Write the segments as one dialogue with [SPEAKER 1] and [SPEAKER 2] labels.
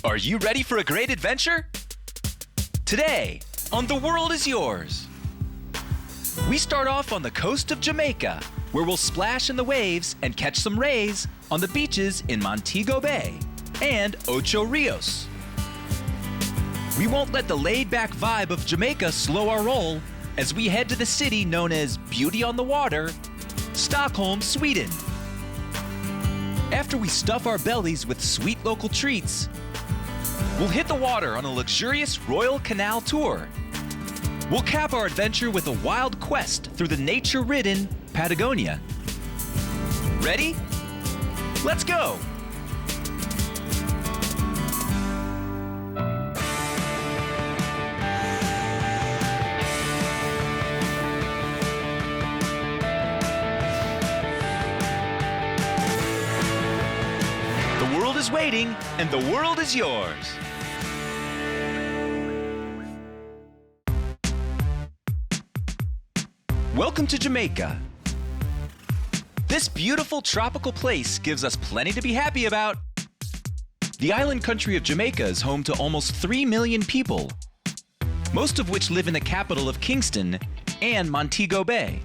[SPEAKER 1] Are you ready for a great adventure? Today, on The World is Yours. We start off on the coast of Jamaica, where we'll splash in the waves and catch some rays on the beaches in Montego Bay and Ocho Rios. We won't let the laid-back vibe of Jamaica slow our roll as we head to the city known as Beauty on the Water, Stockholm, Sweden. After we stuff our bellies with sweet local treats, we'll hit the water on a luxurious Royal Canal tour. We'll cap our adventure with a wild quest through the nature-ridden Patagonia. Ready? Let's go! The world is waiting, and the world is yours. Welcome to Jamaica. This beautiful tropical place gives us plenty to be happy about. The island country of Jamaica is home to almost 3 million people, most of which live in the capital of Kingston and Montego Bay.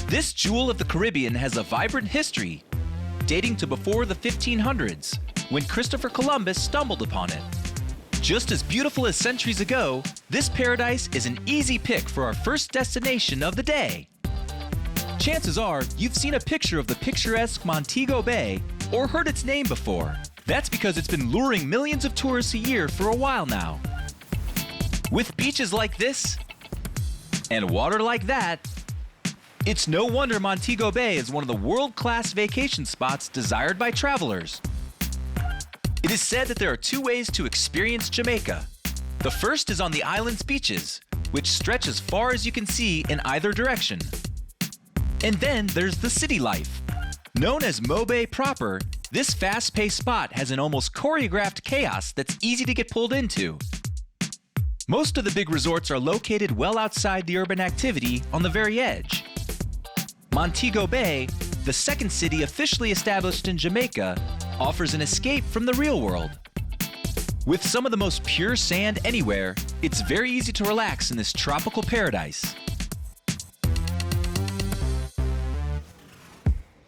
[SPEAKER 1] This jewel of the Caribbean has a vibrant history dating to before the 1500s, when Christopher Columbus stumbled upon it. Just as beautiful as centuries ago, this paradise is an easy pick for our first destination of the day. Chances are you've seen a picture of the picturesque Montego Bay or heard its name before. That's because it's been luring millions of tourists a year for a while now. With beaches like this and water like that, it's no wonder Montego Bay is one of the world-class vacation spots desired by travelers. It is said that there are two ways to experience Jamaica. The first is on the island's beaches, which stretch as far as you can see in either direction. And then there's the city life. Known as Montego Bay proper, this fast-paced spot has an almost choreographed chaos that's easy to get pulled into. Most of the big resorts are located well outside the urban activity on the very edge. Montego Bay, the second city officially established in Jamaica, offers an escape from the real world. With some of the most pure sand anywhere, it's very easy to relax in this tropical paradise.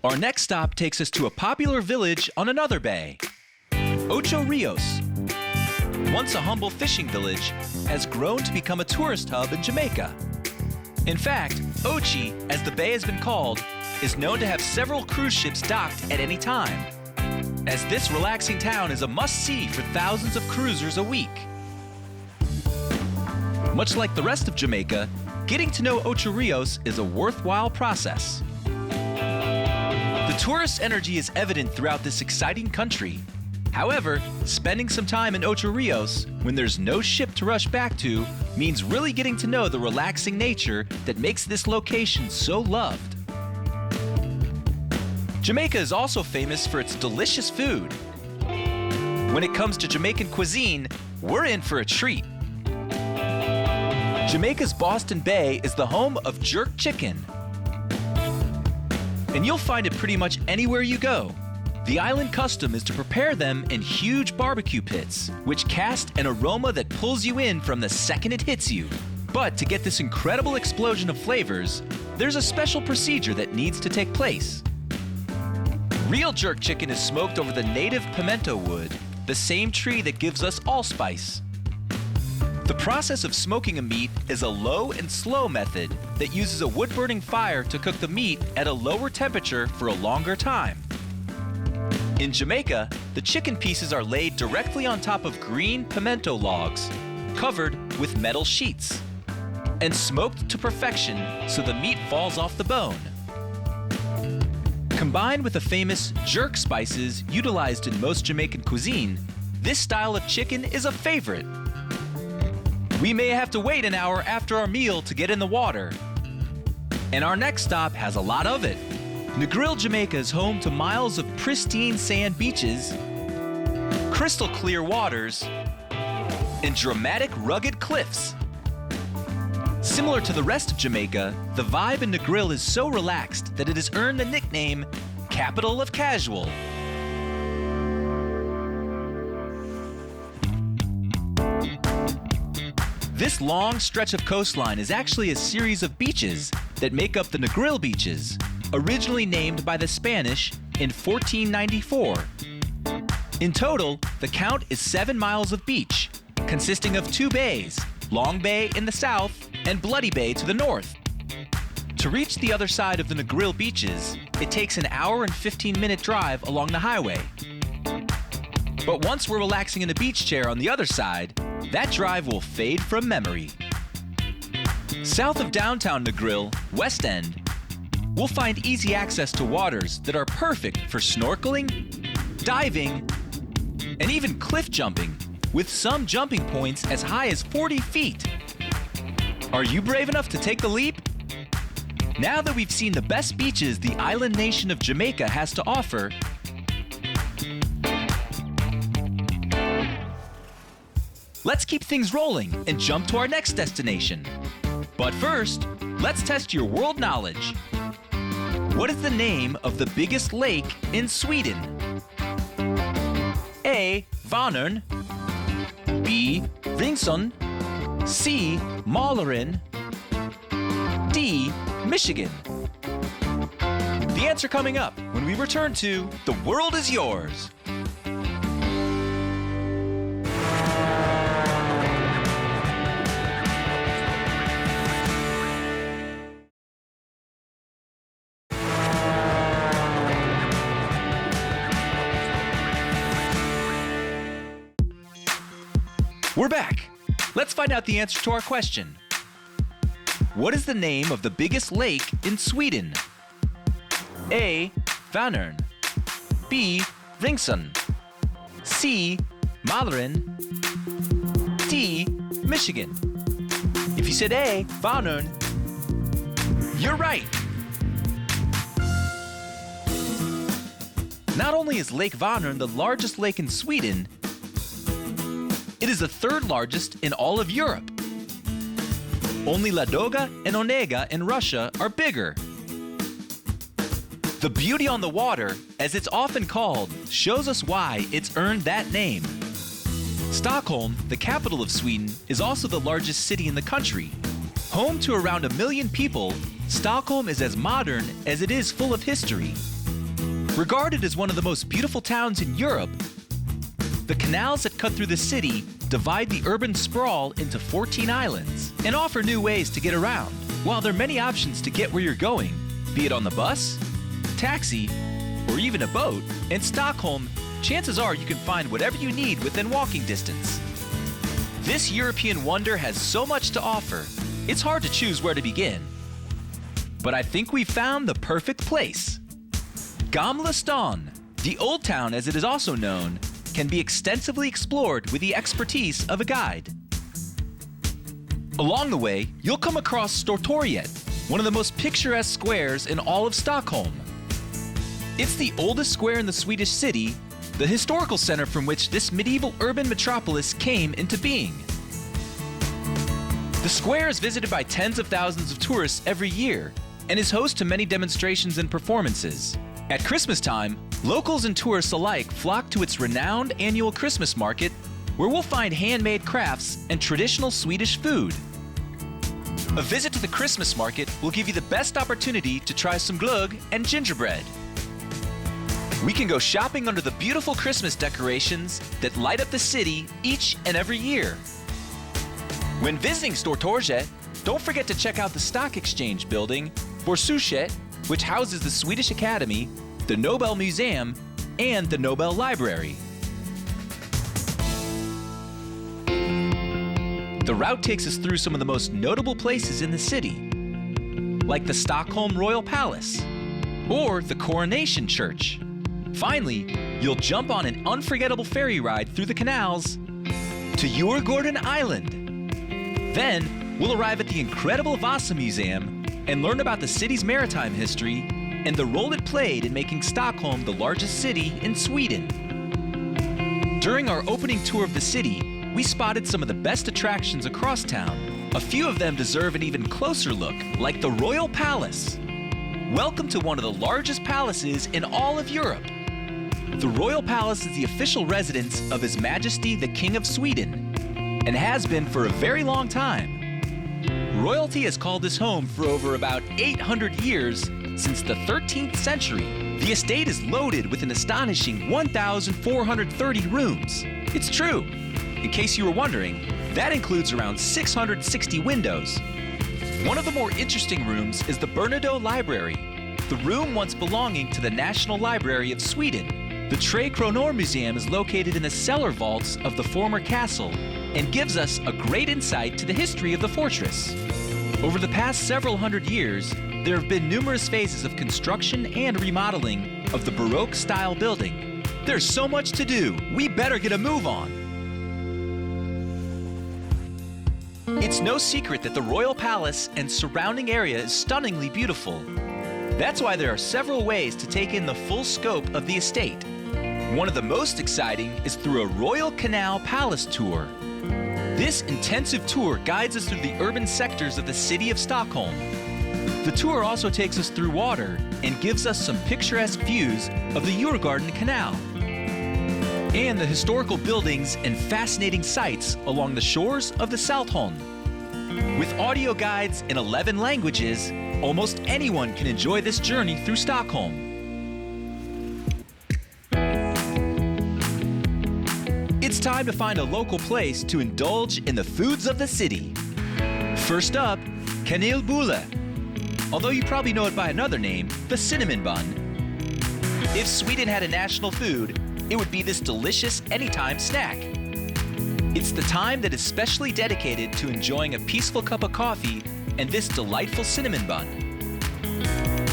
[SPEAKER 1] Our next stop takes us to a popular village on another bay, Ocho Rios. Once a humble fishing village, has grown to become a tourist hub in Jamaica. In fact, Ochi, as the bay has been called, is known to have several cruise ships docked at any time, as this relaxing town is a must-see for thousands of cruisers a week. Much like the rest of Jamaica, getting to know Ocho Rios is a worthwhile process. The tourist energy is evident throughout this exciting country. However, spending some time in Ocho Rios, when there's no ship to rush back to, means really getting to know the relaxing nature that makes this location so loved. Jamaica is also famous for its delicious food. When it comes to Jamaican cuisine, we're in for a treat. Jamaica's Boston Bay is the home of jerk chicken, and you'll find it pretty much anywhere you go. The island custom is to prepare them in huge barbecue pits, which cast an aroma that pulls you in from the second it hits you. But to get this incredible explosion of flavors, there's a special procedure that needs to take place. Real jerk chicken is smoked over the native pimento wood, the same tree that gives us allspice. The process of smoking a meat is a low and slow method that uses a wood-burning fire to cook the meat at a lower temperature for a longer time. In Jamaica, the chicken pieces are laid directly on top of green pimento logs, covered with metal sheets, and smoked to perfection so the meat falls off the bone. Combined with the famous jerk spices utilized in most Jamaican cuisine, this style of chicken is a favorite. We may have to wait an hour after our meal to get in the water. And our next stop has a lot of it. Negril, Jamaica is home to miles of pristine sand beaches, crystal clear waters, and dramatic rugged cliffs. Similar to the rest of Jamaica, the vibe in Negril is so relaxed that it has earned the nickname Capital of Casual. This long stretch of coastline is actually a series of beaches that make up the Negril Beaches, originally named by the Spanish in 1494. In total, the count is 7 miles of beach, consisting of 2 bays, Long Bay in the south and Bloody Bay to the north. To reach the other side of the Negril Beaches, it takes an hour and 15-minute drive along the highway. But once we're relaxing in a beach chair on the other side, that drive will fade from memory. South of downtown Negril, West End, we'll find easy access to waters that are perfect for snorkeling, diving, and even cliff jumping, with some jumping points as high as 40 feet. Are you brave enough to take the leap? Now that we've seen the best beaches the island nation of Jamaica has to offer, let's keep things rolling and jump to our next destination. But first, let's test your world knowledge. What is the name of the biggest lake in Sweden? A. Vänern, B. Ringsön, C. Mälaren, D. Michigan. The answer coming up when we return to The World is Yours. We're back. Let's find out the answer to our question. What is the name of the biggest lake in Sweden? A. Vänern, B. Ringsön, C. Mälaren, D. Michigan. If you said A. Vänern, you're right. Not only is Lake Vänern the largest lake in Sweden, it is the 3rd largest in all of Europe. Only Ladoga and Onega in Russia are bigger. The beauty on the water, as it's often called, shows us why it's earned that name. Stockholm, the capital of Sweden, is also the largest city in the country. Home to around 1 million people, Stockholm is as modern as it is full of history. Regarded as one of the most beautiful towns in Europe, the canals that cut through the city divide the urban sprawl into 14 islands and offer new ways to get around. While there are many options to get where you're going, be it on the bus, taxi, or even a boat, in Stockholm, chances are you can find whatever you need within walking distance. This European wonder has so much to offer, it's hard to choose where to begin. But I think we've found the perfect place. Gamla Stan, the Old Town as it is also known, can be extensively explored with the expertise of a guide. Along the way, you'll come across Stortorget, one of the most picturesque squares in all of Stockholm. It's the oldest square in the Swedish city, the historical center from which this medieval urban metropolis came into being. The square is visited by tens of thousands of tourists every year and is host to many demonstrations and performances. At Christmas time, locals and tourists alike flock to its renowned annual Christmas market, where we'll find handmade crafts and traditional Swedish food. A visit to the Christmas market will give you the best opportunity to try some glögg and gingerbread. We can go shopping under the beautiful Christmas decorations that light up the city each and every year. When visiting Stortorget, don't forget to check out the Stock Exchange building, Borsuset, which houses the Swedish Academy, the Nobel Museum, and the Nobel Library. The route takes us through some of the most notable places in the city, like the Stockholm Royal Palace or the Coronation Church. Finally, you'll jump on an unforgettable ferry ride through the canals to Djurgården Island. Then, we'll arrive at the incredible Vasa Museum and learn about the city's maritime history and the role it played in making Stockholm the largest city in Sweden. During our opening tour of the city, we spotted some of the best attractions across town. A few of them deserve an even closer look, like the Royal Palace. Welcome to one of the largest palaces in all of Europe. The Royal Palace is the official residence of His Majesty the King of Sweden. and has been for a very long time. Royalty has called this home for over about 800 years. Since the 13th century, the estate is loaded with an astonishing 1,430 rooms. It's true. In case you were wondering, that includes around 660 windows. One of the more interesting rooms is the Bernardo Library, the room once belonging to the National Library of Sweden. The Tre Kronor Museum is located in the cellar vaults of the former castle and gives us a great insight to the history of the fortress. Over the past several hundred years, there have been numerous phases of construction and remodeling of the Baroque-style building. There's so much to do, we better get a move on. It's no secret that the Royal Palace and surrounding area is stunningly beautiful. That's why there are several ways to take in the full scope of the estate. One of the most exciting is through a Royal Canal Palace tour. This intensive tour guides us through the urban sectors of the city of Stockholm. The tour also takes us through water and gives us some picturesque views of the Djurgården Canal and the historical buildings and fascinating sights along the shores of the Saltholm. With audio guides in 11 languages, almost anyone can enjoy this journey through Stockholm. It's time to find a local place to indulge in the foods of the city. First up, kanelbulle. Although you probably know it by another name, the cinnamon bun. If Sweden had a national food, it would be this delicious anytime snack. It's the time that is specially dedicated to enjoying a peaceful cup of coffee and this delightful cinnamon bun.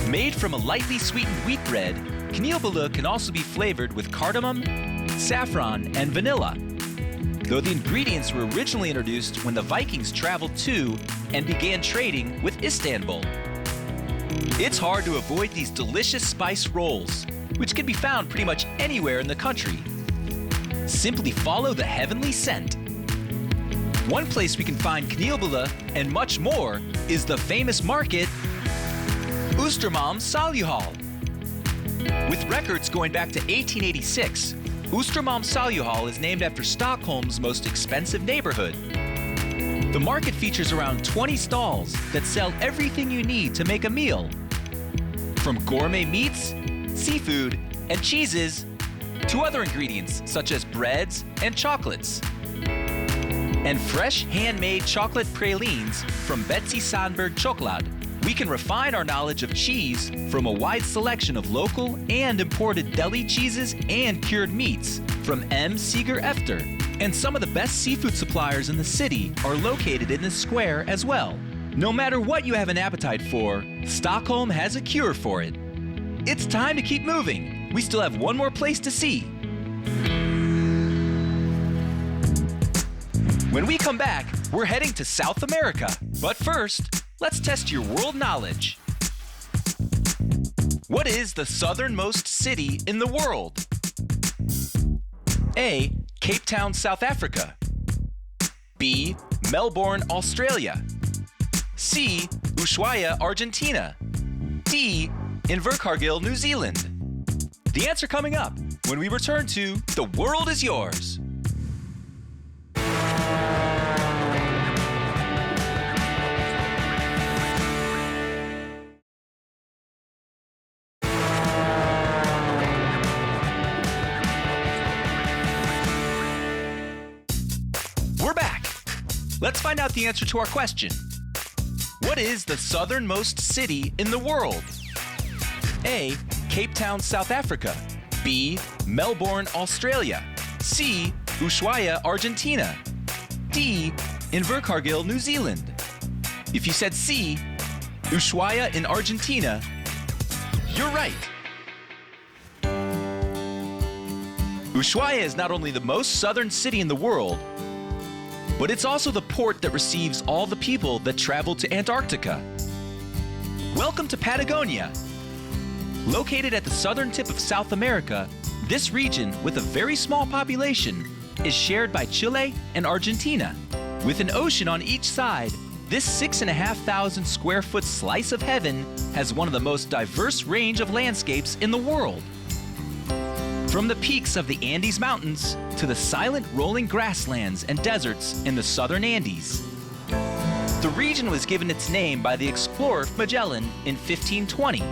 [SPEAKER 1] Made from a lightly sweetened wheat bread, kanelbulle can also be flavored with cardamom, saffron, and vanilla. Though the ingredients were originally introduced when the Vikings traveled to and began trading with Istanbul. It's hard to avoid these delicious spice rolls, which can be found pretty much anywhere in the country. Simply follow the heavenly scent. One place we can find kanelbulle and much more is the famous market, Oostermalm Saluhall. With records going back to 1886, Oostermalm Saluhall is named after Stockholm's most expensive neighborhood. The market features around 20 stalls that sell everything you need to make a meal. From gourmet meats, seafood, and cheeses, to other ingredients such as breads and chocolates. And fresh handmade chocolate pralines from Betsy Sandberg Choklad. We can refine our knowledge of cheese from a wide selection of local and imported deli cheeses and cured meats from M. Seeger Efter. And some of the best seafood suppliers in the city are located in this square as well. No matter what you have an appetite for, Stockholm has a cure for it. It's time to keep moving. We still have one more place to see. When we come back, we're heading to South America. But first, let's test your world knowledge. What is the southernmost city in the world? A. Cape Town, South Africa. B. Melbourne, Australia. C. Ushuaia, Argentina. D. Invercargill, New Zealand. The answer coming up when we return to The World is Yours. We're back. Let's find out the answer to our question. What is the southernmost city in the world? A. Cape Town, South Africa. B. Melbourne, Australia. C. Ushuaia, Argentina. D. Invercargill, New Zealand. If you said C, Ushuaia in Argentina, you're right. Ushuaia is not only the most southern city in the world, but it's also the port that receives all the people that travel to Antarctica. Welcome to Patagonia. Located at the southern tip of South America, this region, with a very small population, is shared by Chile and Argentina. With an ocean on each side, this 6,500 square foot slice of heaven has one of the most diverse range of landscapes in the world. From the peaks of the Andes Mountains to the silent rolling grasslands and deserts in the southern Andes. The region was given its name by the explorer Magellan in 1520.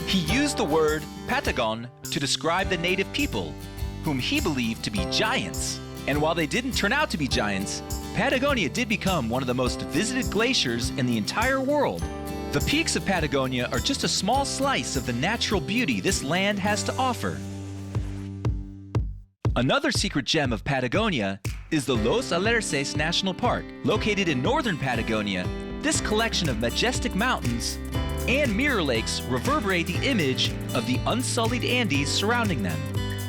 [SPEAKER 1] He used the word Patagon to describe the native people, whom he believed to be giants. And while they didn't turn out to be giants, Patagonia did become one of the most visited glaciers in the entire world. The peaks of Patagonia are just a small slice of the natural beauty this land has to offer. Another secret gem of Patagonia is the Los Glaciares National Park. Located in northern Patagonia, this collection of majestic mountains and mirror lakes reverberate the image of the unsullied Andes surrounding them.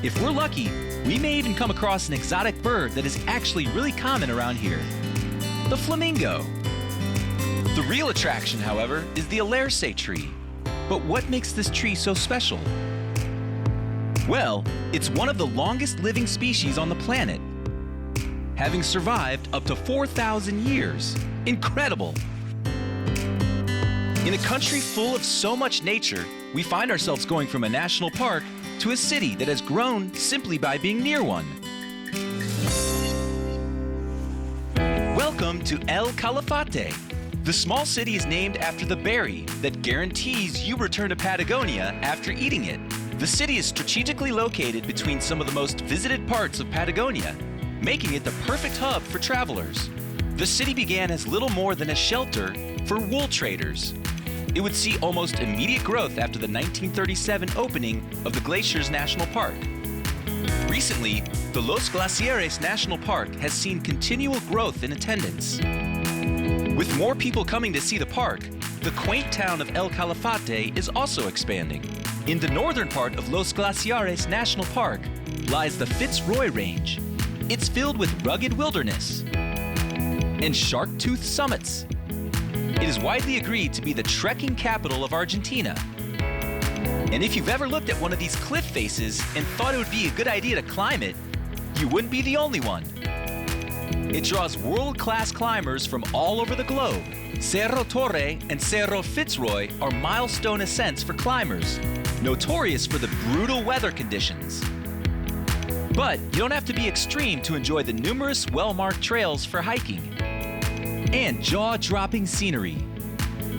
[SPEAKER 1] If we're lucky, we may even come across an exotic bird that is actually really common around here, the flamingo. The real attraction, however, is the alerce tree. But what makes this tree so special? Well, it's one of the longest living species on the planet, having survived up to 4,000 years. Incredible! In a country full of so much nature, we find ourselves going from a national park to a city that has grown simply by being near one. Welcome to El Calafate. The small city is named after the berry that guarantees you return to Patagonia after eating it. The city is strategically located between some of the most visited parts of Patagonia, making it the perfect hub for travelers. The city began as little more than a shelter for wool traders. It would see almost immediate growth after the 1937 opening of the Glaciers National Park. Recently, the Los Glaciares National Park has seen continual growth in attendance. With more people coming to see the park, the quaint town of El Calafate is also expanding. In the northern part of Los Glaciares National Park lies the Fitzroy Range. It's filled with rugged wilderness and shark-toothed summits. It is widely agreed to be the trekking capital of Argentina. And if you've ever looked at one of these cliff faces and thought it would be a good idea to climb it, you wouldn't be the only one. It draws world-class climbers from all over the globe. Cerro Torre and Cerro Fitzroy are milestone ascents for climbers, notorious for the brutal weather conditions. But you don't have to be extreme to enjoy the numerous well-marked trails for hiking and jaw-dropping scenery.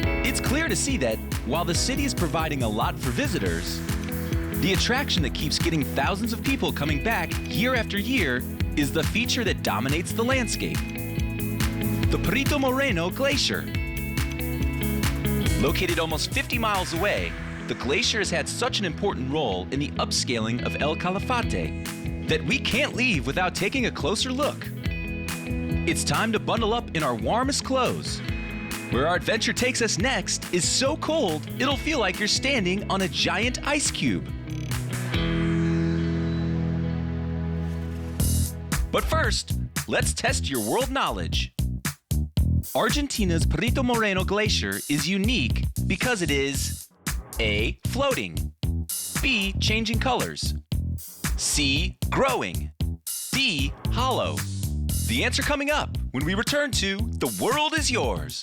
[SPEAKER 1] It's clear to see that while the city is providing a lot for visitors, the attraction that keeps getting thousands of people coming back year after year is the feature that dominates the landscape: the Perito Moreno Glacier. Located almost 50 miles away, the glacier has had such an important role in the upscaling of El Calafate that we can't leave without taking a closer look. It's time to bundle up in our warmest clothes. Where our adventure takes us next is so cold, it'll feel like you're standing on a giant ice cube. But first, let's test your world knowledge. Argentina's Perito Moreno Glacier is unique because it is A. Floating, B. Changing colors, C. Growing, D. Hollow. The answer coming up when we return to The World Is Yours.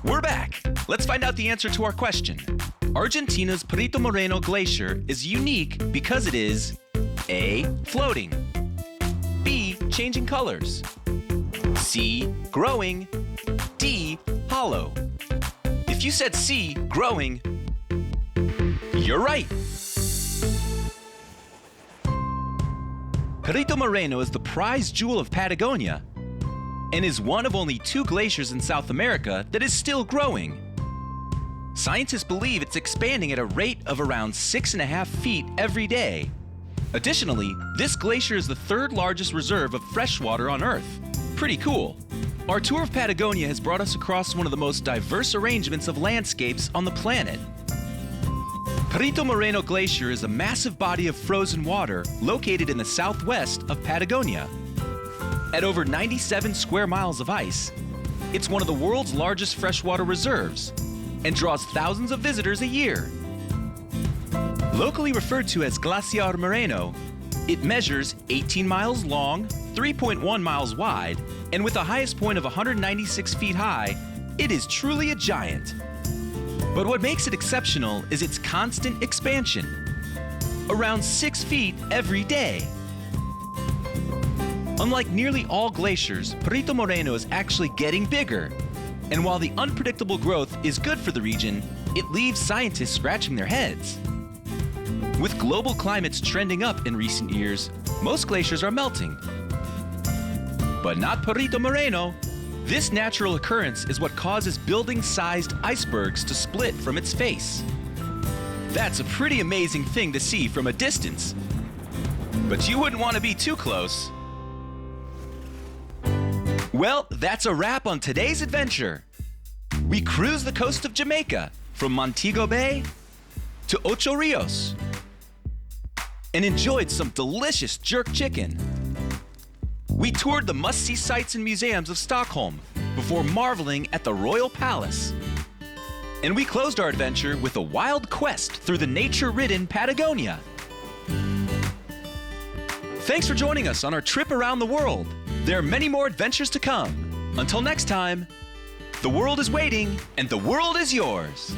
[SPEAKER 1] We're back. Let's find out the answer to our question. Argentina's Perito Moreno Glacier is unique because it is A. Floating, B. Changing colors, C. Growing, D. Hollow. If you said C. Growing, you're right. Perito Moreno is the prize jewel of Patagonia and is one of only 2 glaciers in South America that is still growing. Scientists believe it's expanding at a rate of around 6.5 feet every day. Additionally, this glacier is the 3rd largest reserve of freshwater on Earth. Pretty cool. Our tour of Patagonia has brought us across one of the most diverse arrangements of landscapes on the planet. Perito Moreno Glacier is a massive body of frozen water located in the southwest of Patagonia. At over 97 square miles of ice, it's one of the world's largest freshwater reserves and draws thousands of visitors a year. Locally referred to as Glaciar Moreno, it measures 18 miles long, 3.1 miles wide, and with a highest point of 196 feet high, it is truly a giant. But what makes it exceptional is its constant expansion. Around 6 feet every day. Unlike nearly all glaciers, Perito Moreno is actually getting bigger. And while the unpredictable growth is good for the region, it leaves scientists scratching their heads. With global climates trending up in recent years, most glaciers are melting. But not Perito Moreno. This natural occurrence is what causes building-sized icebergs to split from its face. That's a pretty amazing thing to see from a distance. But you wouldn't want to be too close. Well, that's a wrap on today's adventure. We cruised the coast of Jamaica from Montego Bay to Ocho Rios and enjoyed some delicious jerk chicken. We toured the must-see sights and museums of Stockholm before marveling at the Royal Palace. And we closed our adventure with a wild quest through the nature-ridden Patagonia. Thanks for joining us on our trip around the world. There are many more adventures to come. Until next time, the world is waiting and the world is yours.